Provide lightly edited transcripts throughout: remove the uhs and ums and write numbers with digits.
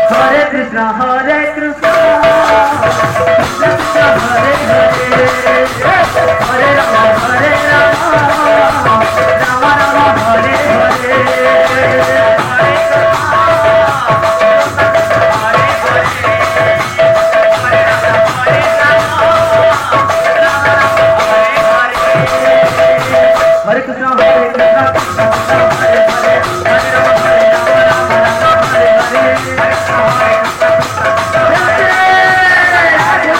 Hare Krishna, Hare Krishna, Krishna Krishna, Hare Hare, Hare Rama, Hare Rama, Rama Rama, Hare Hare, Hare Krishna, Hare Krishna, Krishna Krishna, Hare Hare, Hare Rama, Hare Rama, Rama Rama, Hare Hare, Hare Krishna, Hare Krishna, Krishna Krishna,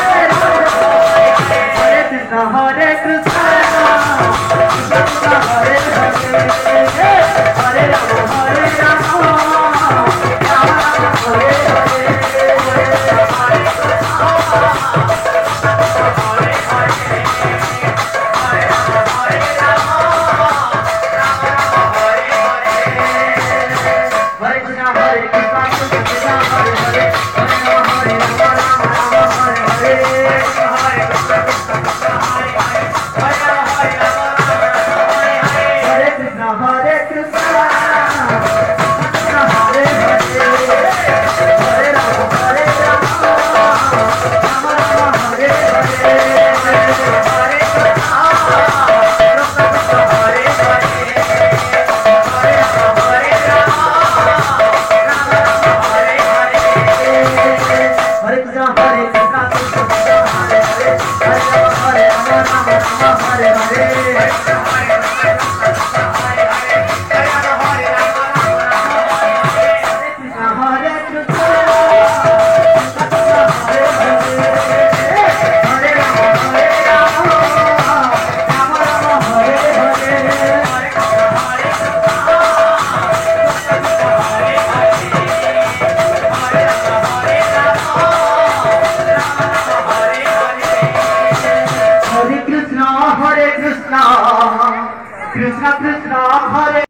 Hare Krishna, Hare Krishna, Krishna Krishna, Hare Hare, Hare Rama, Hare Rama, Rama Rama, Hare Hare, Hare Krishna, Hare Krishna, Krishna Krishna, Hare Hare, Hare Rama, Hare Rama, Rama Rama, Hare Hare, Hare Krishna, Krishna Krishna, Hare Hare, Hare Rama, Hare Rama, Rama Rama, Hare Hare, Hare Krishna, Hare Krishna, Krishna Krishna, Hare Hare, Hare Rama, Hare Rama, Rama Rama, Hare Hare, Hare Krishna, Krishna Krishna, Hare Hare, Hare Rama, Hare Rama, Hare Krishna, Hare Krishna, Krishna Krishna, Hare Hare, Hare Rama, Hare Rama, Rama Rama, Hare Hare, Hare Krishna, Hare Krishna, Krishna Krishna, Hare Hare, Hare Rama, Hare Rama, Rama Rama, Hare Hare, Hare Krishna, Hare Krishna, Krishna Krishna, Hare Hare, Hare Rama, Hare Rama, Rama Rama, Hare Hare, Hare Krishna, Hare Krishna, Krishna Krishna, Hare Hare, Hare Rama, Hare Rama, Rama Rama, Hare Hare, Hare Krishna, Hare Krishna, Krishna Krishna, Hare